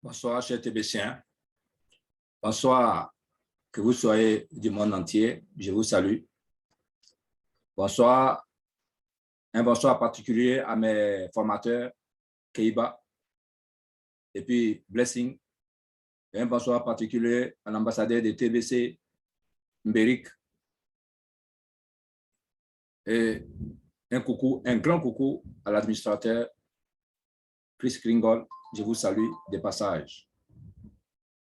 Bonsoir, chers Tébétiens. Bonsoir, que vous soyez du monde entier. Je vous salue. Bonsoir, un bonsoir particulier à mes formateurs, Keiba, et puis Blessing. Et un bonsoir particulier à l'ambassadeur de TBC, Mbéric. Et un grand coucou à l'administrateur, Chris Kringle. Je vous salue de passage.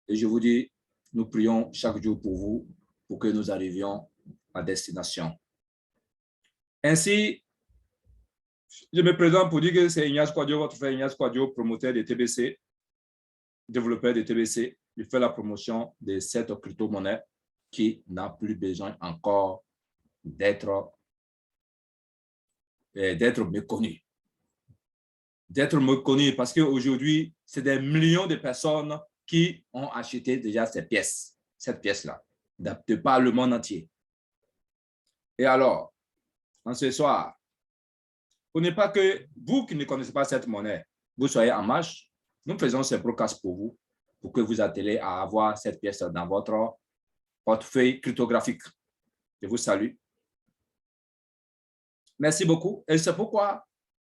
Et je vous dis, nous prions chaque jour pour vous, pour que nous arrivions à destination. Ainsi, je me présente pour dire que c'est Ignace Kouadio, votre frère Ignace Kouadio, promoteur de TBC, développeur de TBC. Il fait la promotion de cette crypto-monnaie qui n'a plus besoin encore d'être méconnue. D'être méconnue parce qu'aujourd'hui, c'est des millions de personnes qui ont acheté déjà cette pièce-là, de par le monde entier. Et alors, en ce soir, pour ne pas que vous qui ne connaissez pas cette monnaie, vous soyez en marche, nous faisons ce broadcast pour vous, pour que vous attelez à avoir cette pièce dans votre portefeuille cryptographique. Je vous salue. Merci beaucoup. Et c'est pourquoi,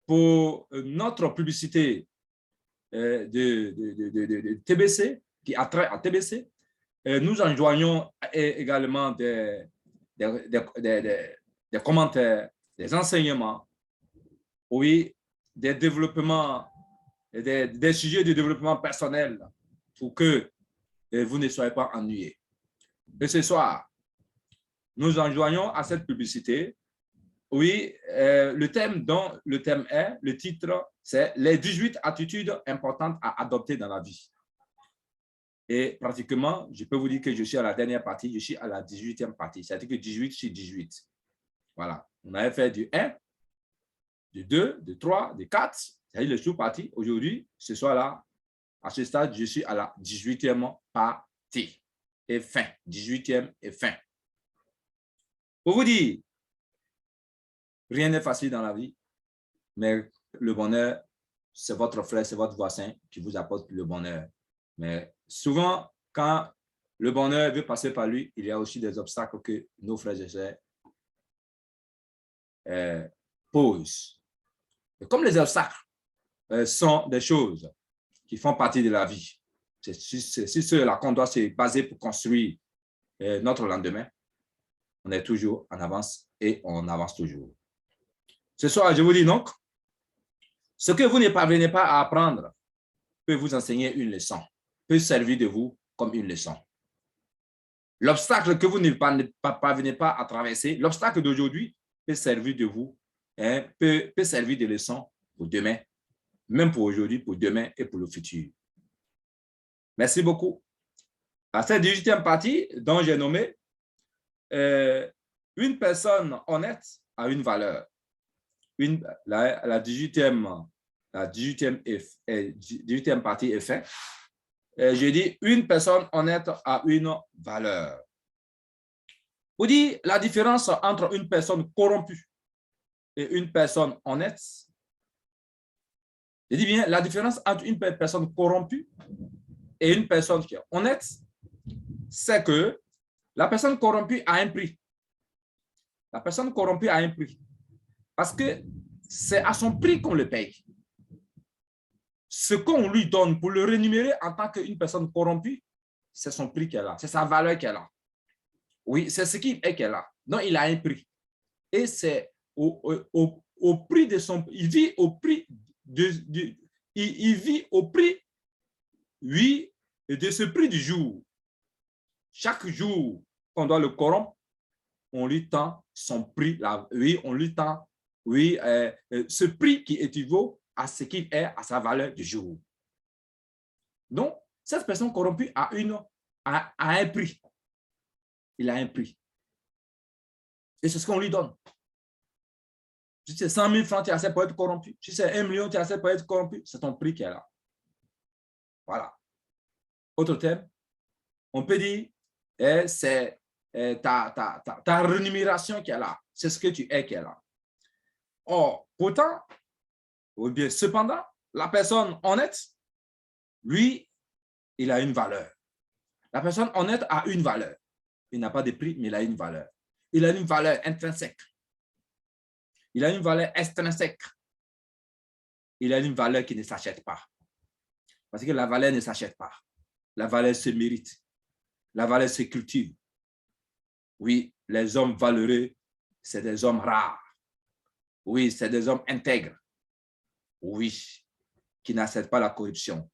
pour notre publicité de TBC, qui a trait à TBC, nous enjoignons également des commentaires, des enseignements, oui, des développements, des sujets de développement personnel pour que vous ne soyez pas ennuyés. Et ce soir, nous enjoignons à cette publicité, oui, le titre, c'est les 18 attitudes importantes à adopter dans la vie. Et pratiquement, je peux vous dire que je suis à la dernière partie, je suis à la 18e partie, c'est-à-dire que 18 sur 18. Voilà, on avait fait du 1, du 2, du 3, du 4, c'est-à-dire les sous-parties. Aujourd'hui, ce soir-là, à ce stade, je suis à la 18e partie et fin, 18e et fin. Pour vous dire, rien n'est facile dans la vie, mais le bonheur, c'est votre frère, c'est votre voisin qui vous apporte le bonheur. Mais souvent, quand le bonheur veut passer par lui, il y a aussi des obstacles que nos frères et sœurs posent. Et comme les obstacles sont des choses qui font partie de la vie, c'est sur cela qu'on doit se baser pour construire notre lendemain. On est toujours en avance et on avance toujours. Ce soir, je vous dis donc, ce que vous ne parvenez pas à apprendre peut vous enseigner une leçon, peut servir de vous comme une leçon. L'obstacle que vous ne parvenez pas à traverser, l'obstacle d'aujourd'hui peut servir de vous, peut servir de leçon pour demain, même pour aujourd'hui, pour demain et pour le futur. Merci beaucoup. À cette 18e partie dont j'ai nommé, une personne honnête a une valeur. La 18e partie est faite. Je dis une personne honnête a une valeur. Vous dites la différence entre une personne corrompue et une personne honnête. Je dis bien la différence entre une personne corrompue et une personne qui est honnête, c'est que la personne corrompue a un prix. La personne corrompue a un prix. Parce que c'est à son prix qu'on le paye. Ce qu'on lui donne pour le rémunérer en tant qu'une personne corrompue, c'est son prix qu'elle a, c'est sa valeur qu'elle a. Oui, c'est ce qu'il est qu'elle a. Donc, il a un prix. Et c'est au prix de son... Il vit au prix il vit au prix, oui, de ce prix du jour. Chaque jour qu'on doit le corrompre, on lui tend son prix, là, oui, on lui tend, oui, ce prix qui équivaut à ce qu'il est, à sa valeur du jour. Donc, cette personne corrompue a un prix. Il a un prix. Et c'est ce qu'on lui donne. Si c'est 100 000 francs, tu as assez pour être corrompu. Si c'est 1 million, tu as assez pour être corrompu. C'est ton prix qu'elle a. Voilà. Autre terme, on peut dire, c'est ta rémunération qu'elle a. C'est ce que tu es qu'elle a. Or, pourtant, ou bien cependant, la personne honnête, lui, il a une valeur. La personne honnête a une valeur. Il n'a pas de prix, mais il a une valeur. Il a une valeur intrinsèque. Il a une valeur extrinsèque. Il a une valeur qui ne s'achète pas. Parce que la valeur ne s'achète pas. La valeur se mérite. La valeur se cultive. Oui, les hommes valeureux, c'est des hommes rares. Oui, c'est des hommes intègres. Oui, qui n'acceptent pas la corruption,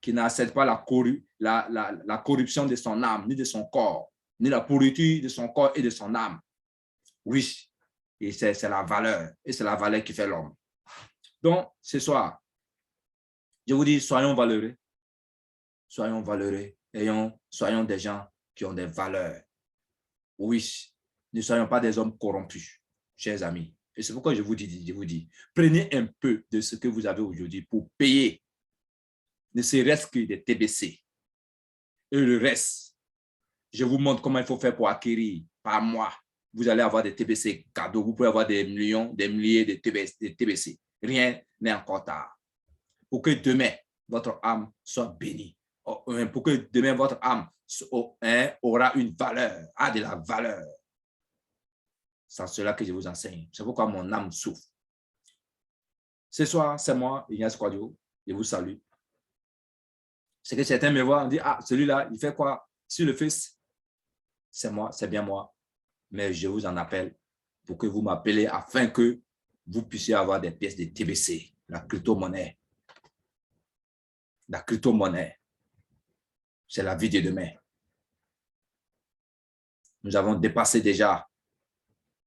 qui n'acceptent pas la corruption de son âme, ni de son corps, ni la pourriture de son corps et de son âme. Oui, et c'est la valeur, et c'est la valeur qui fait l'homme. Donc, ce soir, je vous dis, soyons valeureux, soyons valeureux, soyons des gens qui ont des valeurs. Oui, ne soyons pas des hommes corrompus, chers amis. Et c'est pourquoi je vous dis, prenez un peu de ce que vous avez aujourd'hui pour payer, ne serait-ce que des TBC. Et le reste, je vous montre comment il faut faire pour acquérir par mois. Vous allez avoir des TBC cadeaux, vous pouvez avoir des millions, des milliers de TBC. Rien n'est encore tard. Pour que demain, votre âme soit bénie. Pour que demain, votre âme aura une valeur, a de la valeur. C'est cela que je vous enseigne. C'est pourquoi mon âme souffre. Ce soir, c'est moi, Ignace Kouadio. Je vous salue. C'est que certains me voient, on dit, ah, celui-là, il fait quoi sur le Fils? C'est moi, c'est bien moi. Mais je vous en appelle pour que vous m'appelez afin que vous puissiez avoir des pièces de TBC, la crypto-monnaie. La crypto-monnaie, c'est la vie de demain. Nous avons dépassé déjà,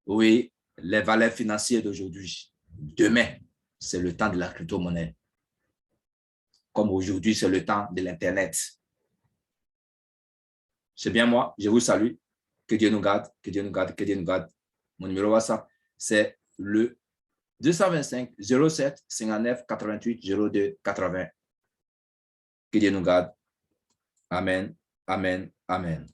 oui, les valeurs financières d'aujourd'hui. Demain, c'est le temps de la crypto-monnaie. Comme aujourd'hui, c'est le temps de l'Internet. C'est bien moi, je vous salue. Que Dieu nous garde, que Dieu nous garde, que Dieu nous garde. Mon numéro WhatsApp, c'est le 225 07 59 88 02 80. Que Dieu nous garde. Amen, amen, amen.